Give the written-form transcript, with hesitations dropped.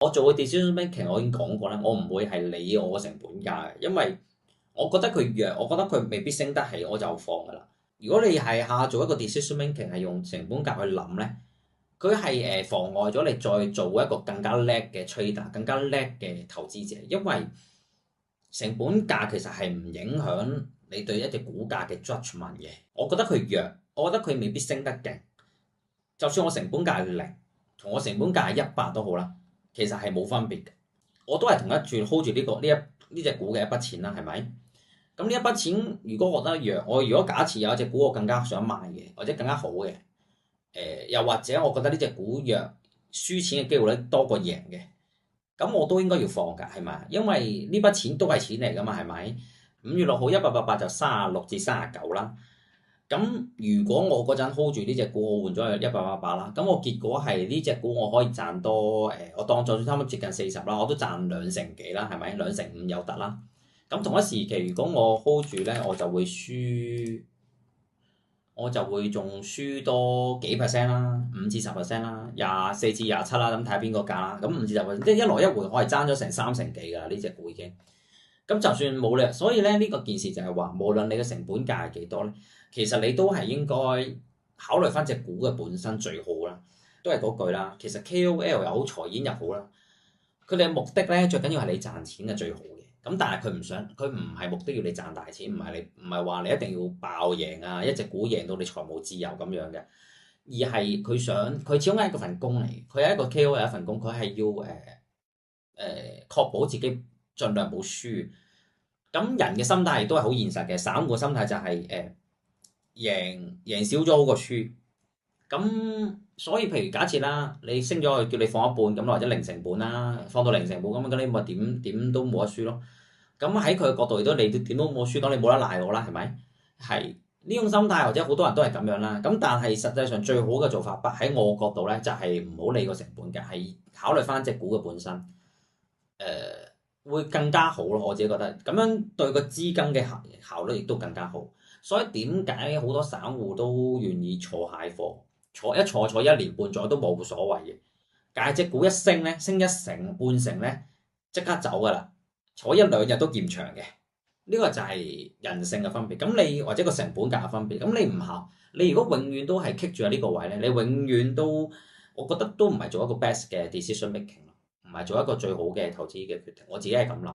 我做嘅 decision making 我已經講過啦，我唔會係理我嘅成本價嘅，因為我覺得佢弱，我覺得佢未必升得起，我就放噶啦。如果你係下做一個 decision making 係用成本價去諗咧，佢係妨礙咗你再做一個更加叻嘅 trader，更加叻嘅投資者，因為成本價其實係唔影響你對一隻股價嘅 judgment 嘅。我覺得佢弱，我覺得佢未必升得勁。就算我成本價係零，同我成本價係100都好啦，其實係冇分別嘅。我都係同一注 hold 住呢隻股嘅一筆錢啦，係咪？咁呢一筆錢，如果我覺得弱，我如果假設有一隻股我更加想買嘅，或者更加好嘅，又或者我覺得呢隻股弱，輸錢嘅機會率多過贏嘅，咁我都應該要放㗎，係咪？因為呢筆錢都係錢嚟㗎嘛，係咪？5月6號188就36至39啦。咁如果我嗰陣 hold 住呢隻股，我換咗去188啦，咁我結果係呢隻股我可以賺多我當就算差唔多接近40啦，我都賺2成幾啦，係咪？2成5有得啦。咁同一時期，如果我 hold 住咧，我就會仲輸多幾 percent 啦，5至10%啦，24至27啦，咁睇下邊個價啦。咁5至10%，即係一來一回，我係爭咗成3成幾㗎呢隻股已經。咁就算冇咧，所以咧呢個件事就係話，無論你嘅成本價係幾多咧，其實你都係應該考慮翻隻股嘅本身最好啦。都係嗰句啦，其實 KOL 又好，財演又好啦，佢哋嘅目的咧最緊要係你賺錢係最好嘅。咁但係佢唔係目的要你賺大錢，唔係話你一定要爆贏啊，一隻股贏到你財務自由咁樣嘅，而係佢始終係一個份工嚟，佢係一個 KOL 係一份工，佢係要確保自己盡量冇輸。咁人嘅心態亦都係好現實嘅，散戶心態就係贏少咗好過輸。咁所以譬如假設啦，你升咗去叫你放一半咁，或者零成本啦，放到零成本咁你咪點都冇得輸咯。咁喺佢嘅角度亦都你點都冇輸，咁你冇得賴我啦，係咪？係呢種心態，或者好多人都係咁樣啦。咁但係實際上最好嘅做法，喺我角度咧，就係唔好理個成本嘅，係考慮翻隻股嘅本身。會更加好咯，我自己覺得咁樣對個資金嘅效率亦都更加好。所以點解好多散戶都願意坐蟹貨，坐1年半載都冇所謂嘅。但係隻股一升咧，升1成半成咧，即刻走㗎啦，坐1兩日都嫌長嘅。呢個就係人性嘅分別。咁你或者個成本價嘅分別，咁你唔考，你如果永遠都係棘住喺呢個位咧，你永遠都，我覺得都唔係做一個 best 嘅 decision making。唔係做一個最好嘅投資嘅決定，我自己係咁諗。